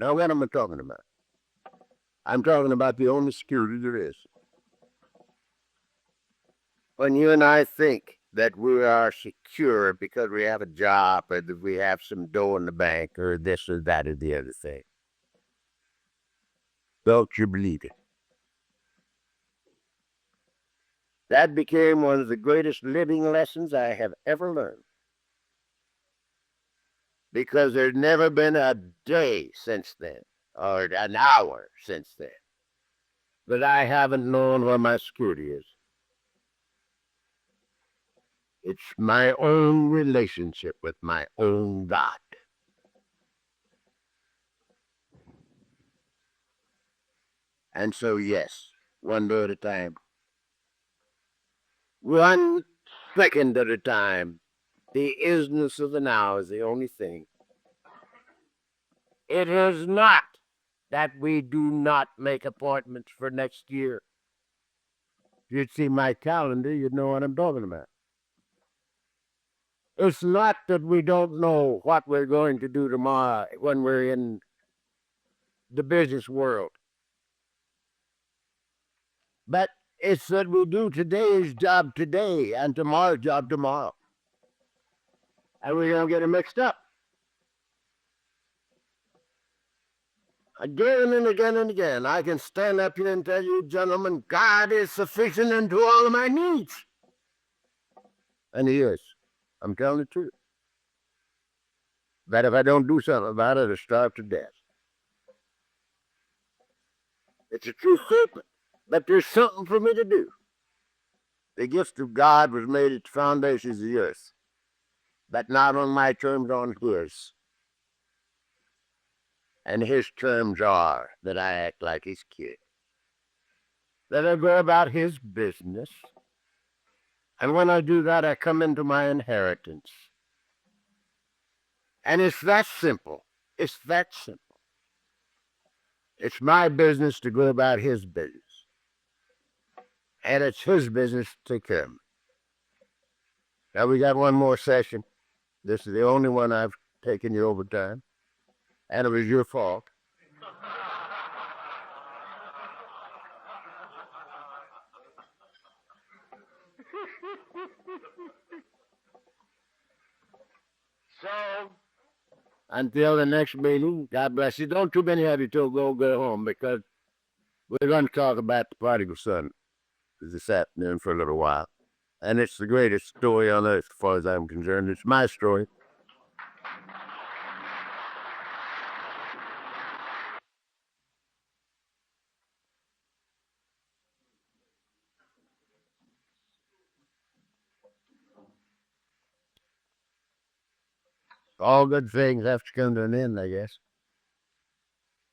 Now, what am I talking about? I'm talking about the only security there is. When you and I think that we are secure because we have a job or that we have some dough in the bank or this or that or the other thing, don't you believe it? That became one of the greatest living lessons I have ever learned. Because there's never been a day since then, or an hour since then, that I haven't known where my security is. It's my own relationship with my own God. And so, yes, one day at a time, 1 second at a time, the isness of the now is the only thing. It is not that we do not make appointments for next year. If you'd see my calendar, you'd know what I'm talking about. It's not that we don't know what we're going to do tomorrow when we're in the business world, but it's that we do today's job today and tomorrow's job tomorrow. And we're going to get it mixed up. Again and again and again, I can stand up here and tell you, gentlemen, God is sufficient unto all of my needs. And He is. I'm telling the truth. That if I don't do something about it, I'll starve to death. It's a true statement. But there's something for me to do. The gift of God was made at the foundations of the earth, but not on my terms, on His. And His terms are that I act like His kid, that I go about His business. And when I do that, I come into my inheritance. And it's that simple. It's that simple. It's my business to go about His business. And it's His business to come. Now we got one more session. This is the only one I've taken you over time. And it was your fault. So, until the next meeting, God bless you. Don't too many of you till go home because we're going to talk about the prodigal son this afternoon for a little while. And it's the greatest story on earth as far as I'm concerned. It's my story. All good things have to come to an end, I guess.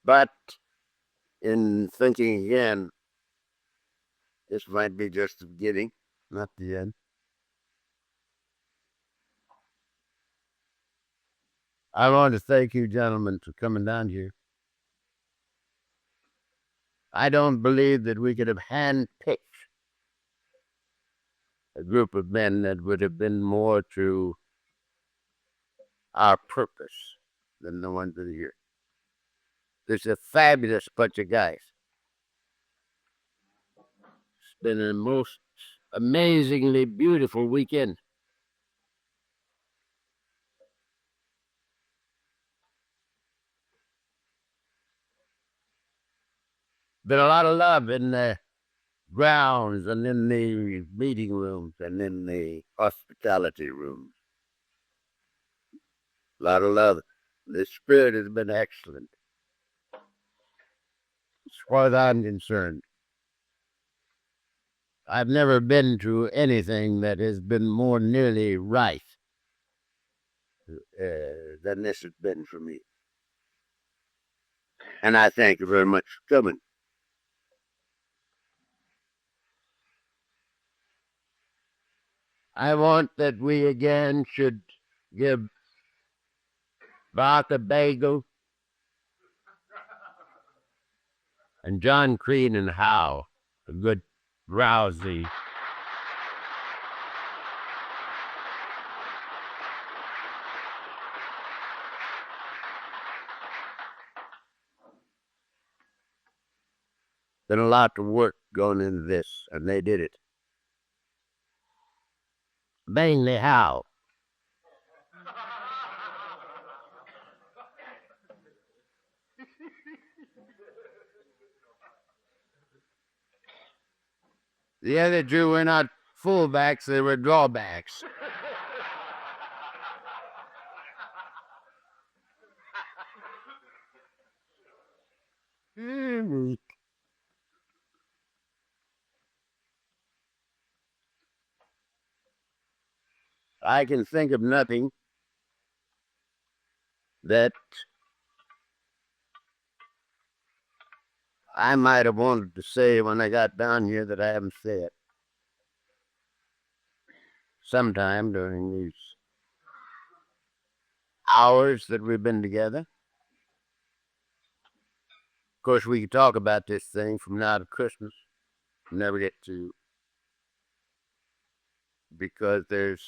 But in thinking again, this might be just the beginning, not the end. I want to thank you, gentlemen, for coming down here. I don't believe that we could have handpicked a group of men that would have been more to our purpose than the ones that are here. There's a fabulous bunch of guys. It's been a most amazingly beautiful weekend. Been a lot of love in the grounds and in the meeting rooms and in the hospitality rooms. A lot of love. The spirit has been excellent. As far as I'm concerned, I've never been to anything that has been more nearly right than this has been for me. And I thank you very much for coming. I want that we again should give Martha Bagel and John Crean and Howe a good rousing. Been a lot of work going into this, and they did it. Mainly how? The other two were not fullbacks, they were drawbacks. I can think of nothing that I might have wanted to say when I got down here that I haven't said. Sometime during these hours that we've been together. Of course, we could talk about this thing from now to Christmas. Never get to, because there's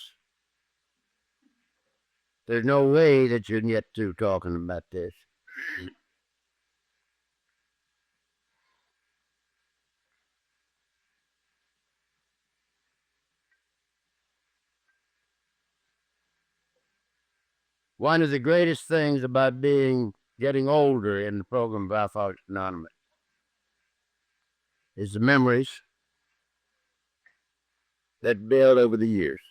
no way that you can get to talking about this. One of the greatest things about getting older in the program of Alcoholics Anonymous is the memories that build over the years.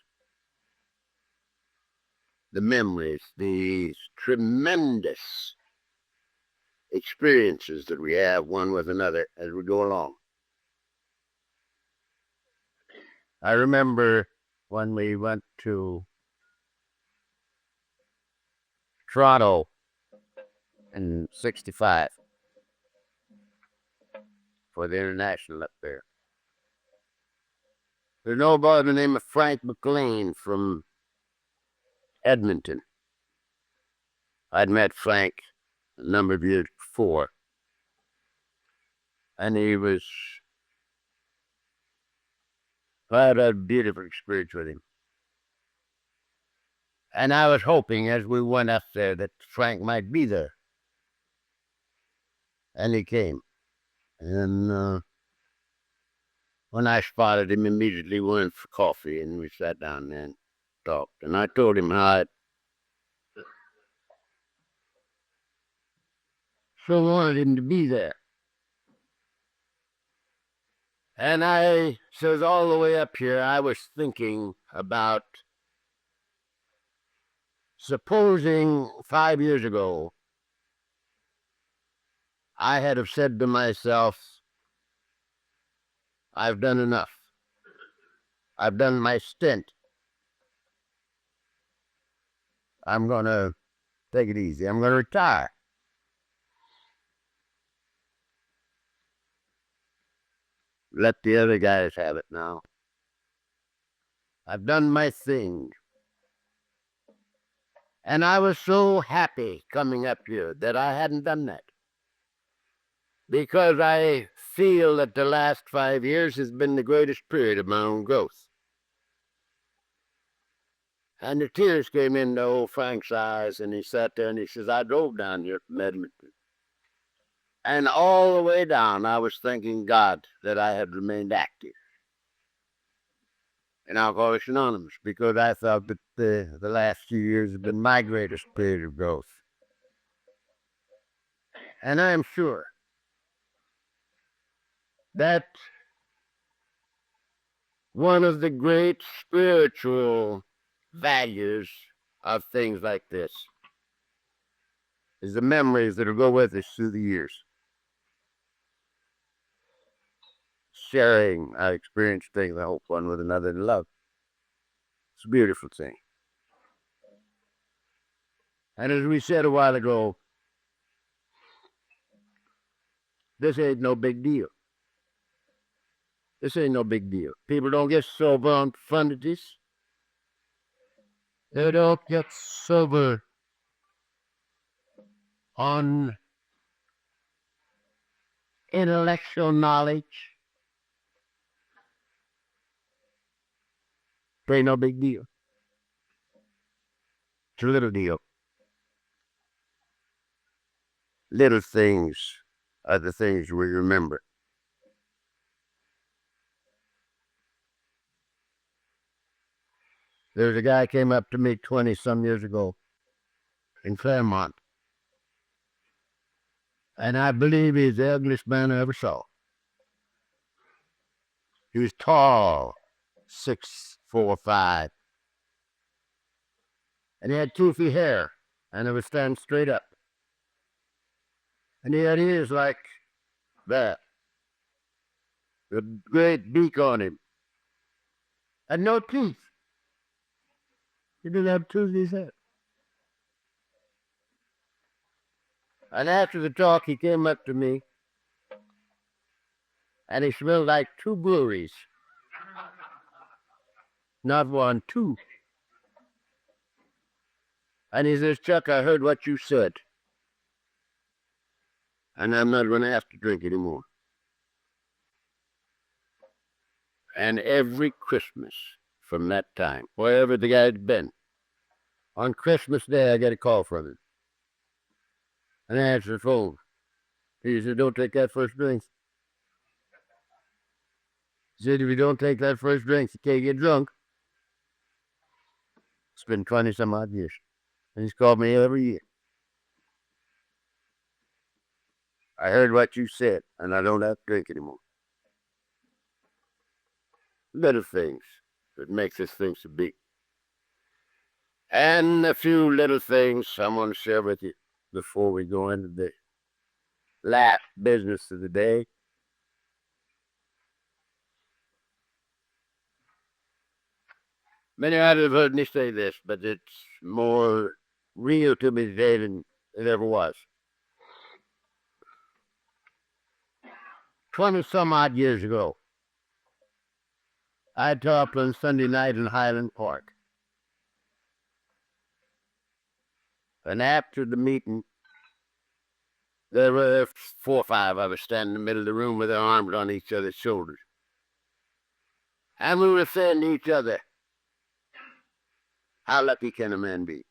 The memories, these tremendous experiences that we have one with another as we go along. I remember when we went to Toronto in '65 for the international up there. There's nobody by the name of Frank McLean from Edmonton. I'd met Frank a number of years before, and I had a beautiful experience with him. And I was hoping as we went up there that Frank might be there. And he came. And when I spotted him, immediately went for coffee, and we sat down there and talked. And I told him how I so wanted him to be there. And I says, all the way up here, I was thinking about supposing 5 years ago I had have said to myself, I've done enough. I've done my stint. I'm going to take it easy. I'm going to retire. Let the other guys have it now. I've done my thing. And I was so happy coming up here that I hadn't done that. Because I feel that the last 5 years has been the greatest period of my own growth. And the tears came into old Frank's eyes, and he sat there and he says, I drove down here from Edmonton. And all the way down, I was thanking God that I had remained active in Alcoholics Anonymous, because I thought that the last few years have been my greatest period of growth. And I'm sure that one of the great spiritual values of things like this is the memories that will go with us through the years. Sharing our experience things, I hope, one with another in love. It's a beautiful thing. And as we said a while ago, this ain't no big deal. This ain't no big deal. People don't get sober on profundities. They don't get sober on intellectual knowledge. It ain't no big deal. It's a little deal. Little things are the things we remember. There's a guy came up to me 20-some years ago in Claremont, and I believe he's the ugliest man I ever saw. He was tall, 6'4", 5", and he had toothy hair, and it would stand straight up. And he had ears like that, with a great beak on him, and no teeth. He didn't have teeth in his head. And after the talk, he came up to me, and he smelled like 2 breweries. Not 1, 2. And he says, Chuck, I heard what you said, and I'm not going to have to drink anymore. And every Christmas from that time, wherever the guy'd been, on Christmas Day, I get a call from him. And I answer the phone. He said, don't take that first drink. He said, if you don't take that first drink, you can't get drunk. It's been 20-some odd years. And he's called me every year. I heard what you said, and I don't have to drink anymore. Little things that make this thing so big. And a few little things I want to share with you before we go into the last business of the day. Many others have heard me say this, but it's more real to me today than it ever was. 20-some odd years ago, I taught on Sunday night in Highland Park. And after the meeting, there were 4 or 5 of us standing in the middle of the room with our arms on each other's shoulders. And we were saying to each other, how lucky can a man be?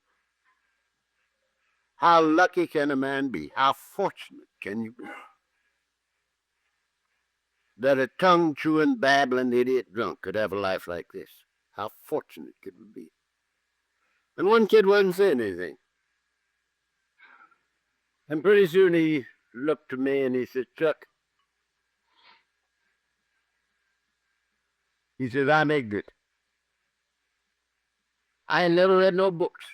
How lucky can a man be? How fortunate can you be? That a tongue-chewing, babbling idiot drunk could have a life like this. How fortunate could we be? And one kid wasn't saying anything. And pretty soon he looked to me and he said, Chuck, he says, I'm ignorant. I ain't never read no books.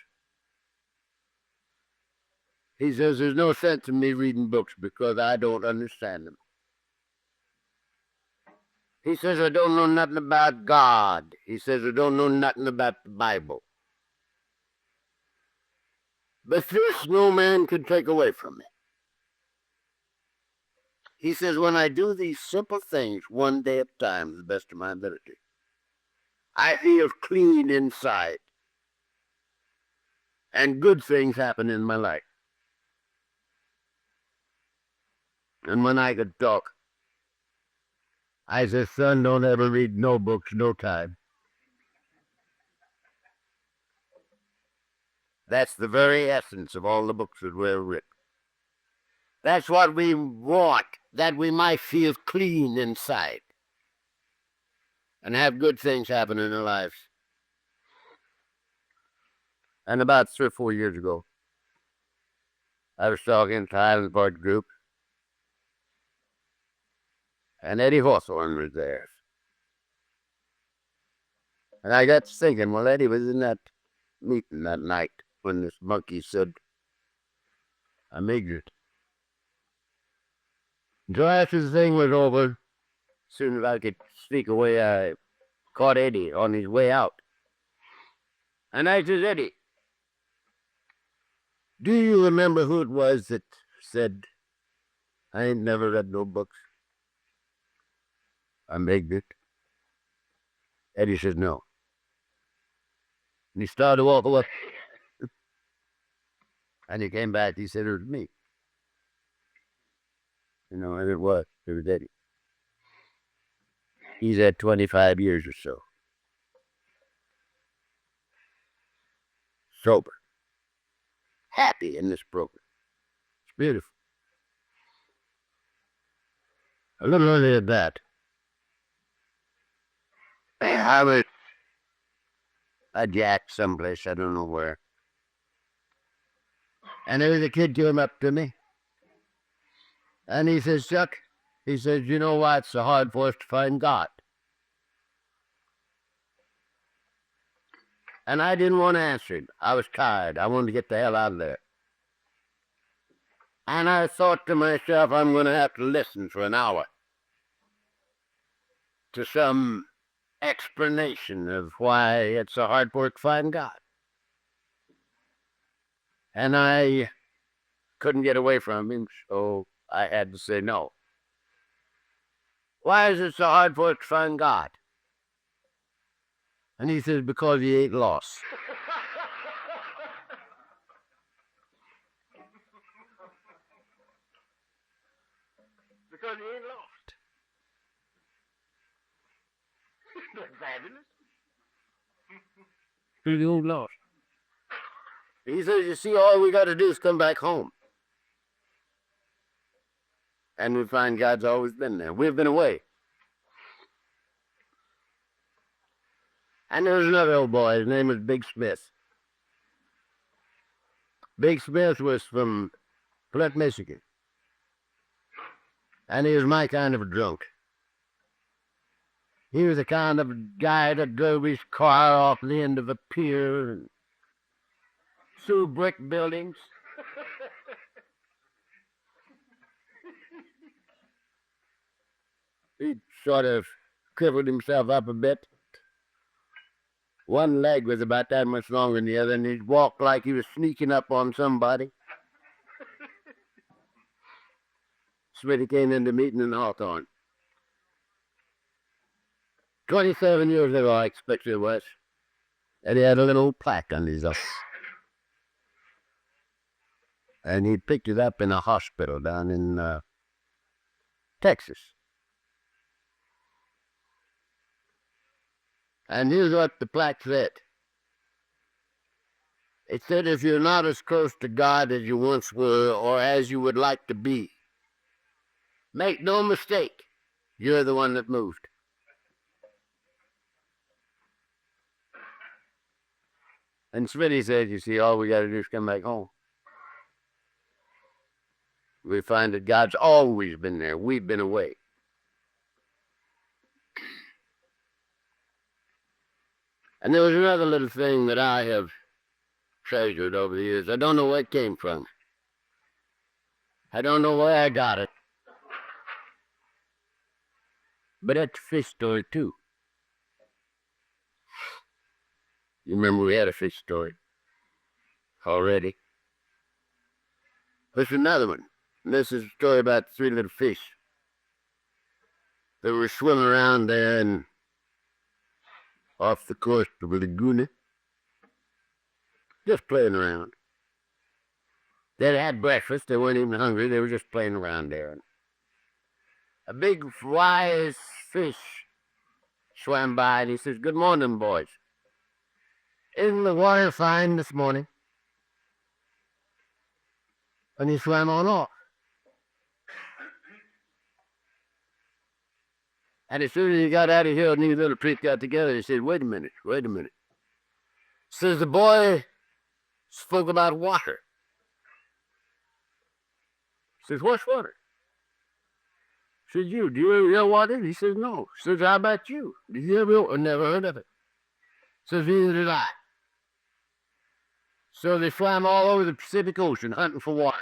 He says, there's no sense in me reading books because I don't understand them. He says, I don't know nothing about God. He says, I don't know nothing about the Bible. But this no man can take away from me. He says, when I do these simple things one day at a time to the best of my ability, I feel clean inside. And good things happen in my life. And when I could talk, I said, son, don't ever read no books, no time. That's the very essence of all the books that were written. That's what we want, that we might feel clean inside and have good things happen in our lives. And about 3 or 4 years ago, I was talking to Highland Park group, and Eddie Hawthorne was there. And I got to thinking, well, Eddie was in that meeting that night when this monkey said, I'm ignorant. So after the thing was over, as soon as I could sneak away, I caught Eddie on his way out. And I said, Eddie, do you remember who it was that said, I ain't never read no books? I'm ignorant. Eddie says, no. And he started to walk away. And he came back, he said, it was me. And it was Eddie. He's had 25 years or so. Sober. Happy in this program. It's beautiful. A little earlier than that, I was a jack someplace, I don't know where. And there was a kid came up to me, and he says, Chuck, he says, you know why it's so hard for us to find God? And I didn't want to answer him. I was tired. I wanted to get the hell out of there. And I thought to myself, I'm going to have to listen for an hour to some explanation of why it's so hard for us to find God. And I couldn't get away from him, so I had to say no. Why is it so hard for us to find God? And he says, because he ain't lost. Because he ain't lost. That's fabulous. Because he ain't lost. He says, you see, all we got to do is come back home. And we find God's always been there. We've been away. And there was another old boy. His name was Big Smith. Big Smith was from Flint, Michigan. And he was my kind of a drunk. He was the kind of guy that drove his car off the end of a pier and through brick buildings. He sort of crippled himself up a bit. One leg was about that much longer than the other, and he'd walk like he was sneaking up on somebody. Smitty came into meeting in Hawthorne. 27 years ago, I expect it was. And he had a little plaque on his arm. And he picked it up in a hospital down in Texas. And here's what the plaque said. It said, if you're not as close to God as you once were or as you would like to be, make no mistake, you're the one that moved. And Smitty said, you see, all we got to do is come back home. We find that God's always been there. We've been away. And there was another little thing that I have treasured over the years. I don't know where it came from. I don't know where I got it. But it's a fish story, too. You remember we had a fish story already. There's another one. This is a story about three little fish. They were swimming around there and off the coast of Laguna, just playing around. They'd had breakfast. They weren't even hungry. They were just playing around there. A big, wise fish swam by, and he says, good morning, boys. Isn't the water fine this morning? And he swam on off. And as soon as he got out of here, and these little trees got together, he said, wait a minute. Says the boy spoke about water. Says, what's water? Says, do you ever hear water? He says, no. Says, how about you? Did you ever? Never heard of it. Says, neither did I. So they swam all over the Pacific Ocean hunting for water.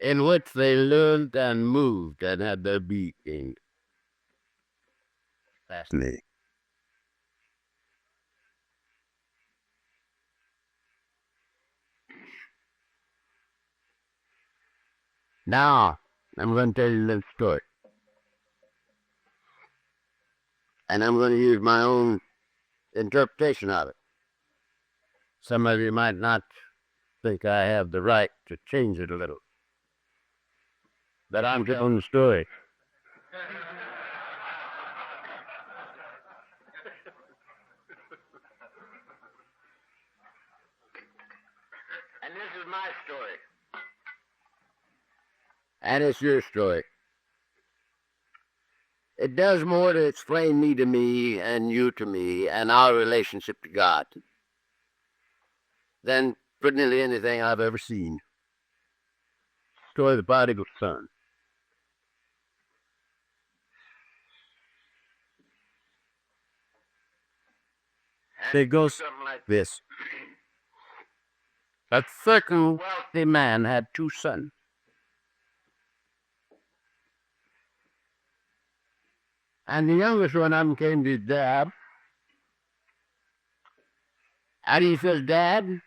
In which they learned and moved and had their being. Fascinating. Now, I'm going to tell you a little story. And I'm going to use my own interpretation of it. Some of you might not think I have the right to change it a little. But I'm telling the story. And this is my story. And it's your story. It does more to explain me to me and you to me and our relationship to God than pretty nearly anything I've ever seen. Story of the prodigal son. And it goes something like this. A certain wealthy man had two sons. And the youngest one of them came to his dad. And he says, Dad,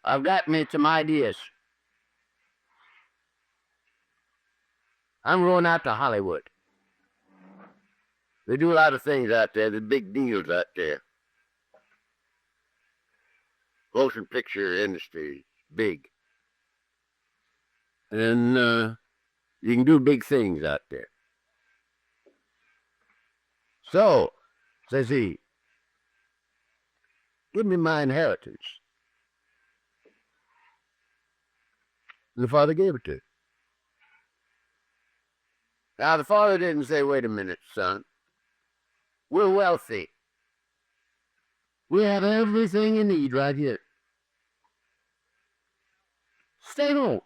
I've got me some ideas. I'm going out to Hollywood. They do a lot of things out there. The big deals out there. Motion picture industry, big. And you can do big things out there. So, says he, give me my inheritance. And the father gave it to him. Now, the father didn't say, wait a minute, son. We're wealthy. We have everything you need right here. Stay home.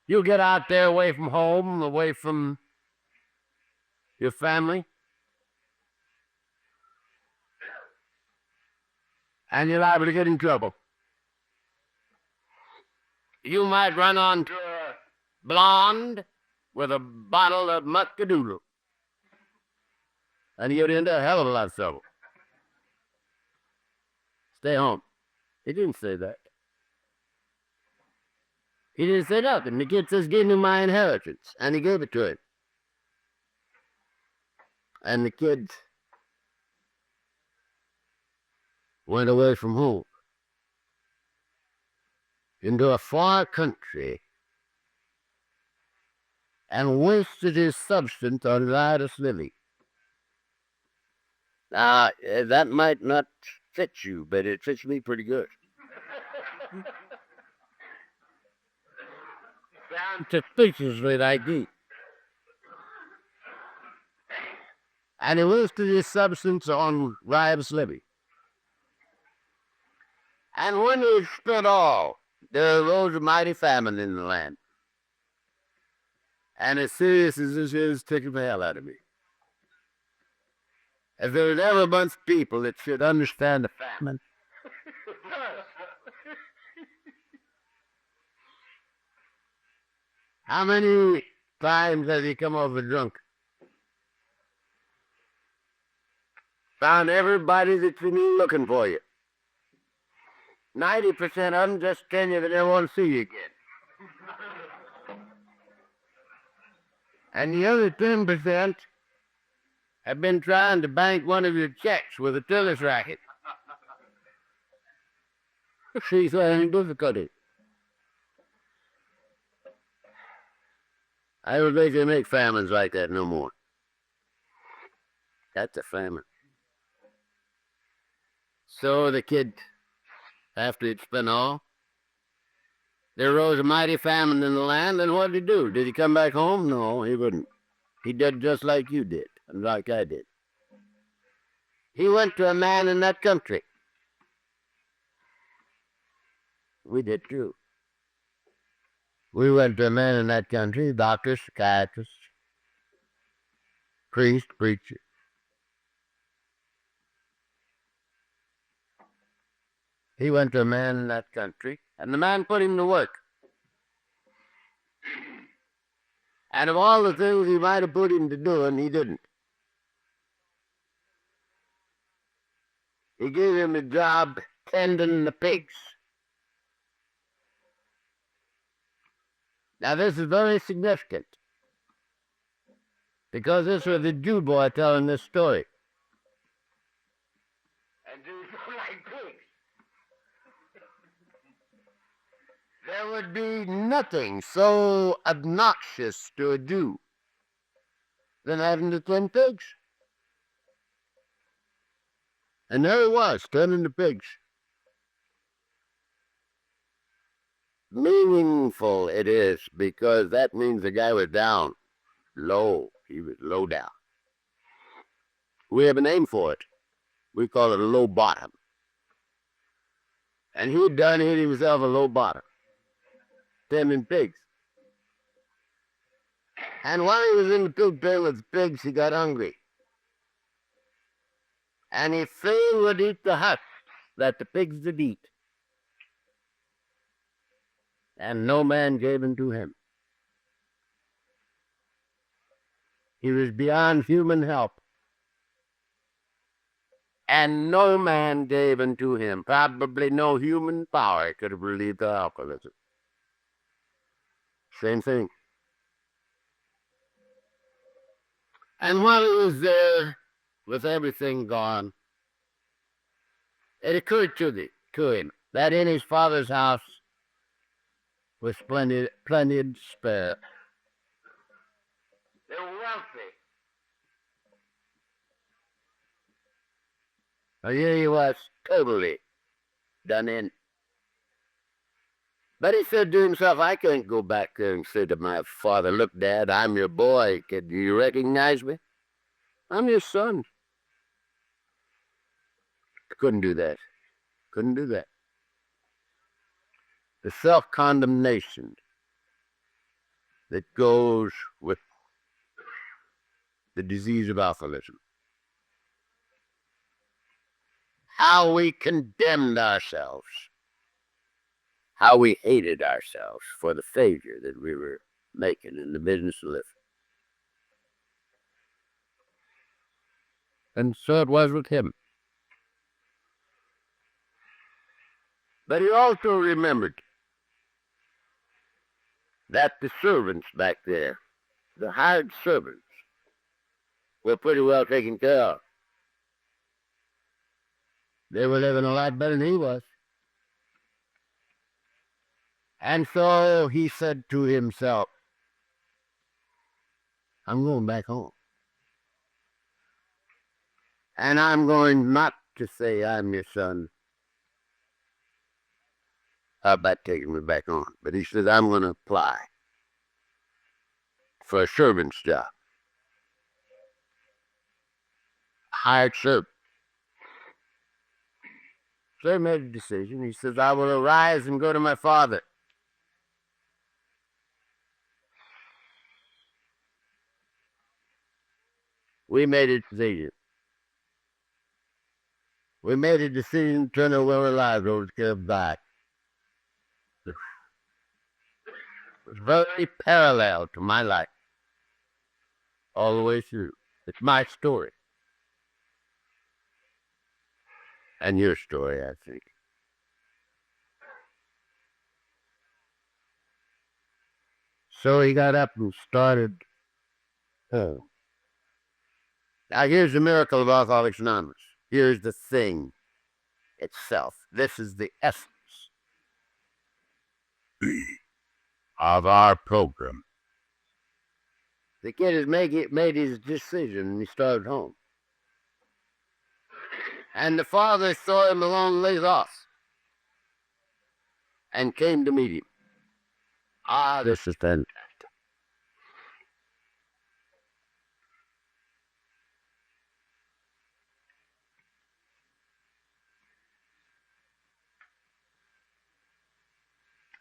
You'll get out there away from home, away from your family, and you're liable to get in trouble. You might run onto a blonde with a bottle of muscadoodle, and you'll get into a hell of a lot of trouble. Stay home. He didn't say that. He didn't say nothing. The kid says, give me my inheritance, and he gave it to him. And the kid went away from home into a far country and wasted his substance on riotous living. Now, that might not fit you, but it fits me pretty good. Down to suspiciously like me. And he wasted his substance on riotous living. And when he had spent all, there arose a mighty famine in the land. And as serious as this is, tickled the hell out of me. If there was ever a bunch of people that should understand the famine, how many times has he come over drunk? Found everybody that's been looking for you. 90% of them just tell you they never want to see you again. And the other 10% have been trying to bank one of your checks with a tennis racket. She's having difficulty. I don't think they make famines like that no more. That's a famine. So the kid, after he'd spent all, there arose a mighty famine in the land, and what did he do? Did he come back home? No, he wouldn't. He did just like you did, and like I did. He went to a man in that country. We did too. We went to a man in that country, doctor, psychiatrist, priest, preacher. He went to a man in that country, and the man put him to work. And of all the things he might have put him to doing, he didn't. He gave him a job tending the pigs. Now this is very significant, because this was the Jew boy telling this story. And Jews don't like pigs. There would be nothing so obnoxious to a Jew than having to tend pigs. And there he was, tending the pigs. Meaningful it is, because that means the guy was down. Low. He was low down. We have a name for it. We call it a low bottom. And he'd done hit himself a low bottom, tending pigs. And while he was in the pig pen with pigs, he got hungry. And he fain would eat the husk that the pigs did eat. And no man gave unto him. He was beyond human help. And no man gave unto him. Probably no human power could have relieved the alcoholism. Same thing. And while he was there, with everything gone, it occurred to him that in his father's house was plenty to spare. They were wealthy. But here he was, totally done in. But he said to himself, I can't go back there and say to my father, look, Dad, I'm your boy. Can you recognize me? I'm your son. Couldn't do that. Couldn't do that. The self-condemnation that goes with the disease of alcoholism. How we condemned ourselves. How we hated ourselves for the failure that we were making in the business of living. And so it was with him. But he also remembered that the servants back there, the hired servants, were pretty well taken care of. They were living a lot better than he was. And so he said to himself, I'm going back home. And I'm going not to say I'm your son. How about taking me back on? But he said, I'm going to apply for a servant's job. Hired servant. So he made a decision. He says, I will arise and go to my father. We made a decision. We made a decision to turn our lives over to give back. It was very parallel to my life all the way through. It's my story. And your story, I think. So he got up and started. Now here's the miracle of Alcoholics Anonymous. Here's the thing itself. This is the essence of our program. The kid has made his decision and he started home. And the father saw him a long ways off and came to meet him. Ah, this is fantastic.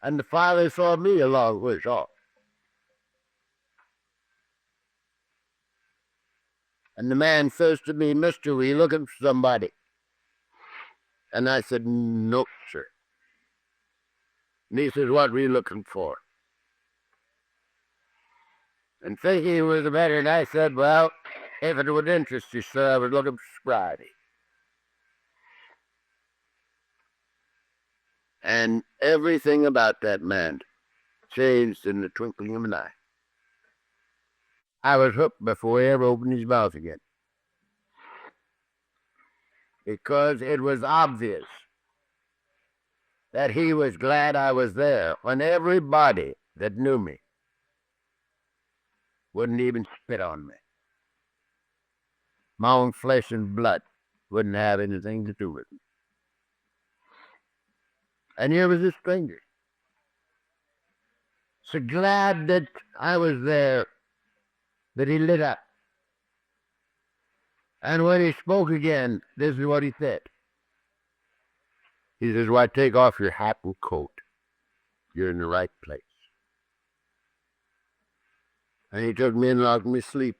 And the father saw me a long ways off. And the man says to me, Mister, were you looking for somebody? And I said, nope, sir. And he says, what were you looking for? And thinking it was a matter, and I said, well, if it would interest you, sir, I was looking for sobriety. And everything about that man changed in the twinkling of an eye. I was hooked before he ever opened his mouth again. Because it was obvious that he was glad I was there when everybody that knew me wouldn't even spit on me. My own flesh and blood wouldn't have anything to do with me. And here was this stranger. So glad that I was there that he lit up. And when he spoke again, this is what he said. He says, "Why, take off your hat and coat. You're in the right place." And he took me and locked me asleep.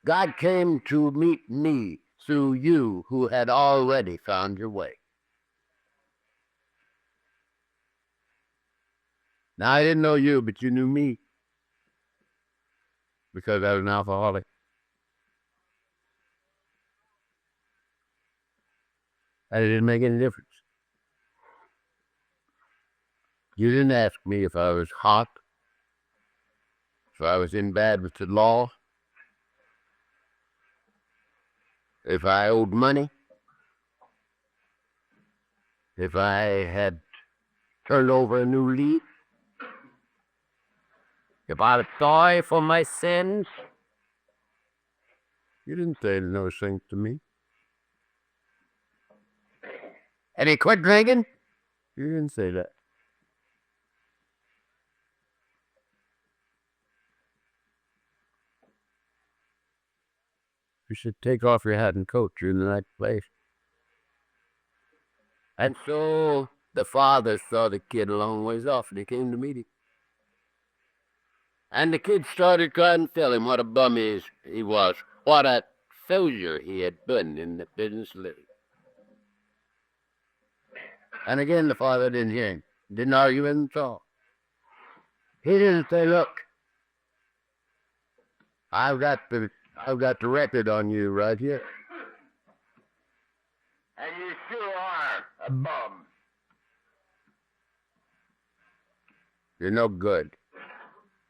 God came to meet me through you who had already found your way. Now, I didn't know you, but you knew me because I was an alcoholic. And it didn't make any difference. You didn't ask me if I was hot, if I was in bad with the law, if I owed money, if I had turned over a new leaf, if I was sorry for my sins. You didn't say those things to me. And he quit drinking? You didn't say that. You should take off your hat and coat. You're in the right place. And so the father saw the kid a long ways off, and he came to meet him. And the kid started trying to tell him what a bum he was, what a failure he had been in the business of living. And again, the father didn't hear him, didn't argue with him at all. He didn't say, "Look, I've got the record on you right here. And you sure are a bum. You're no good.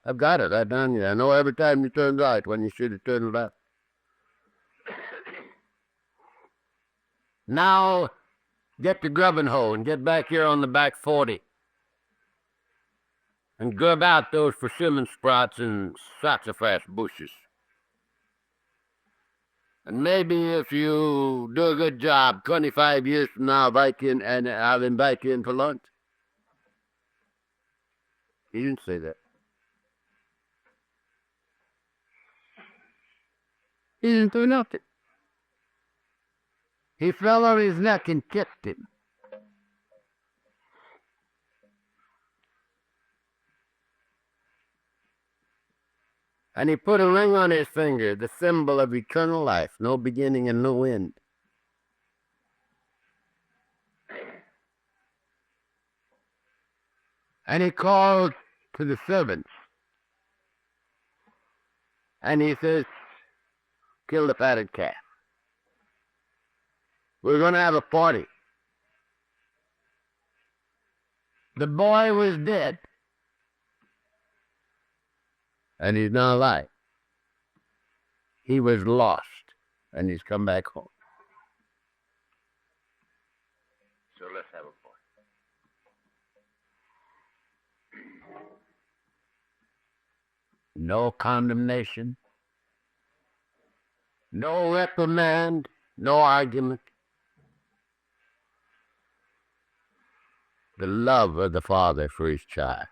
I've got it right down here. I know every time you turn right when you should have turned left. Now, get the grubbing hoe and get back here on the back 40. And grub out those persimmon sprouts and sassafras bushes. And maybe if you do a good job, 25 years from now, I'll invite you in for lunch." He didn't say that. He didn't do nothing. He fell on his neck and kissed him. And he put a ring on his finger, the symbol of eternal life, no beginning and no end. And he called to the servants. And he says, "Kill the fatted calf. We're going to have a party." The boy was dead. And he's not alive. He was lost. And he's come back home. So let's have a party. No condemnation. No reprimand. No argument. The love of the father for his child.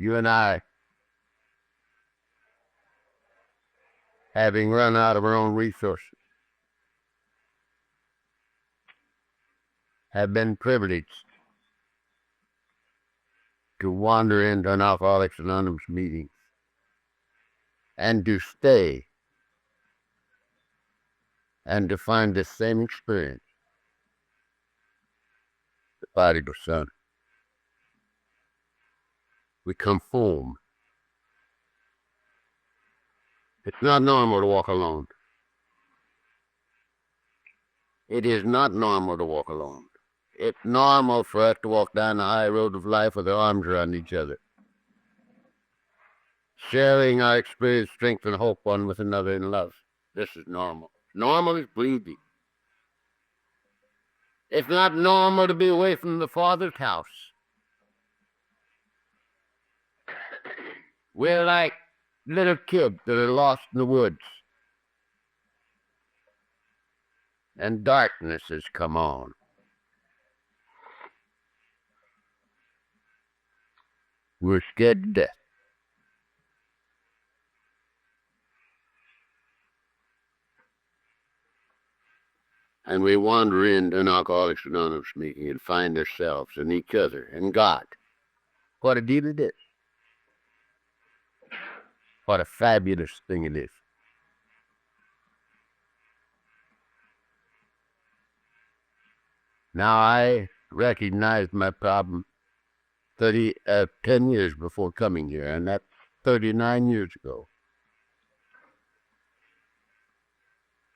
You and I, having run out of our own resources, have been privileged to wander into an Alcoholics Anonymous meeting and to stay and to find the same experience. The prodigal son. We come home. It's not normal to walk alone. It is not normal to walk alone. It's normal for us to walk down the high road of life with our arms around each other, sharing our experience, strength, and hope one with another in love. This is normal. Normal is breathing. It's not normal to be away from the Father's house. We're like little kids that are lost in the woods. And darkness has come on. We're scared to death. And we wander into an Alcoholics Anonymous meeting and find ourselves and each other and God. What a deal it is. What a fabulous thing it is. Now I recognized my problem 10 years before coming here, and that's 39 years ago.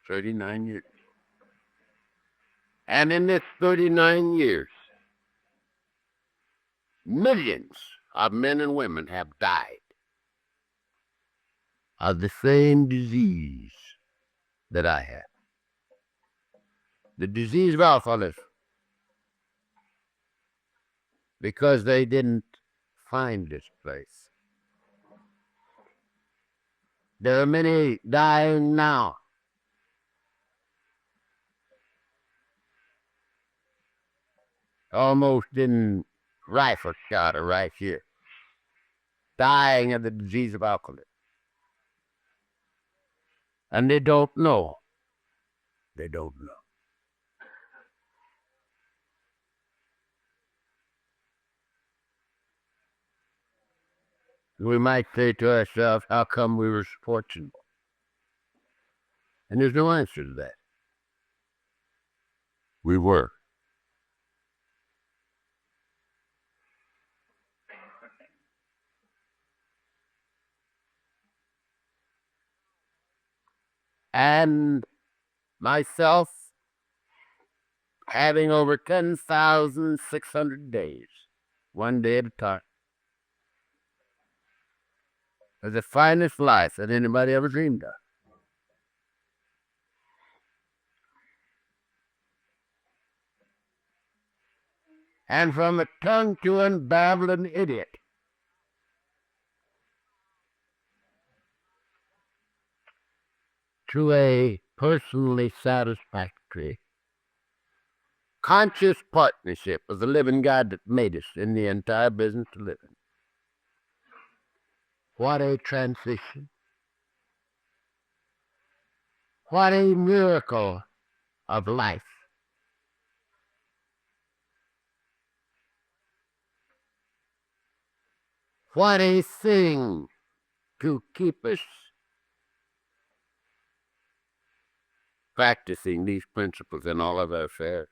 39 years. And in this 39 years, millions of men and women have died of the same disease that I have. The disease of alcoholism. Because they didn't find this place. There are many dying now. Almost in rifle shot right here. Dying of the disease of alcoholism. And they don't know. They don't know. We might say to ourselves, how come we were fortunate? And there's no answer to that. We were. And myself, having over 10,600 days, one day at a time, is the finest life that anybody ever dreamed of. And from a tongue-chewing, babbling idiot to a personally satisfactory, conscious partnership with the living God that made us in the entire business of living. What a transition. What a miracle of life. What a thing to keep us practicing these principles in all of our affairs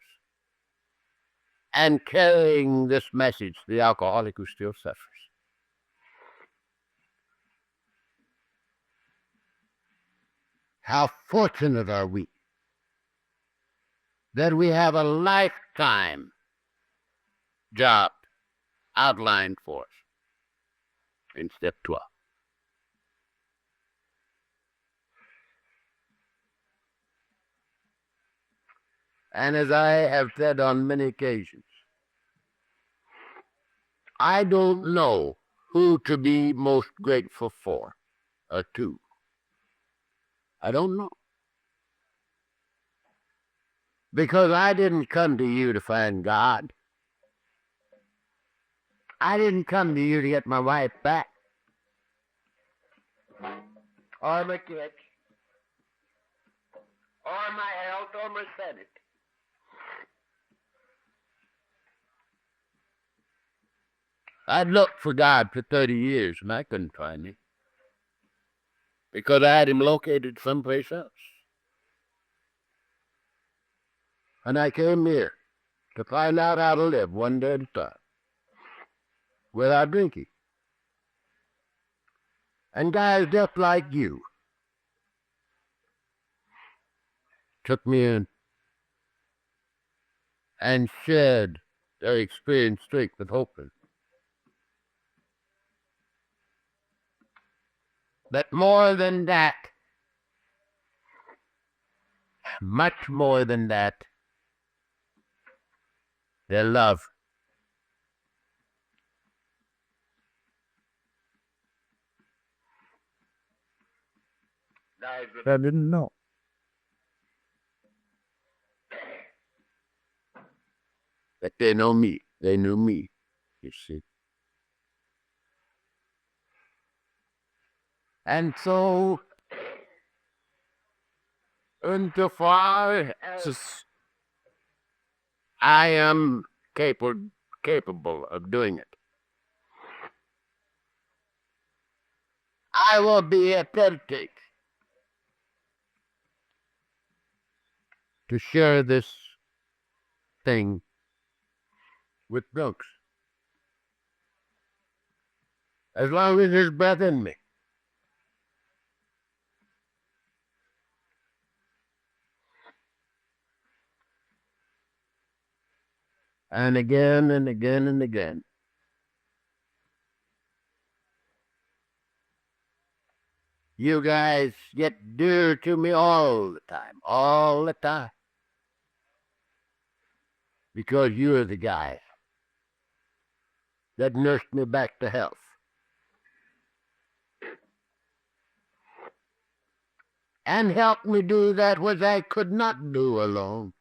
and carrying this message to the alcoholic who still suffers. How fortunate are we that we have a lifetime job outlined for us in step 12. And as I have said on many occasions, I don't know who to be most grateful for or to. I don't know. Because I didn't come to you to find God. I didn't come to you to get my wife back. Or my kids. Or my health or my sanity. I'd looked for God for 30 years and I couldn't find him. Because I had him located someplace else. And I came here to find out how to live one day at a time without drinking. And guys just like you took me in and shared their experience, strength, and hope. But more than that, much more than that, their love. I didn't know. But they know me. They knew me, you see. And so, insofar as I am capable of doing it, I will be authentic to share this thing with Brooks. As long as there's breath in me. And again and again and again. You guys get dear to me all the time. Because you're the guys that nursed me back to health. And helped me do that which I could not do alone.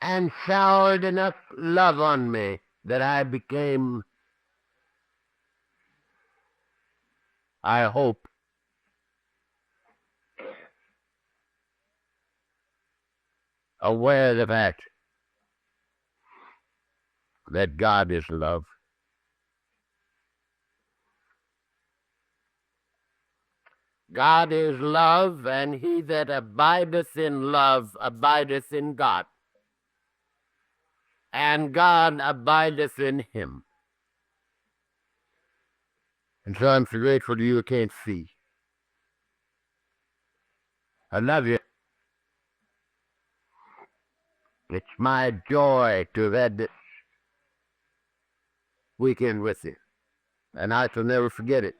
And showered enough love on me that I became, I hope, aware of the fact that God is love. God is love, and he that abideth in love abideth in God, and God abideth in him. And so I'm so grateful to you, I can't see. I love you. It's my joy to have had this weekend with you, and I shall never forget it.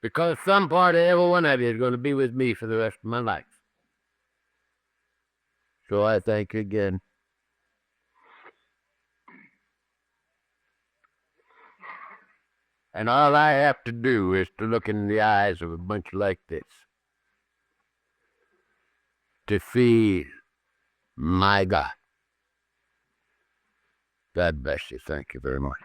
Because some part of every one of you is going to be with me for the rest of my life. So I thank you again. And all I have to do is to look in the eyes of a bunch like this to feel my God. God bless you. Thank you very much.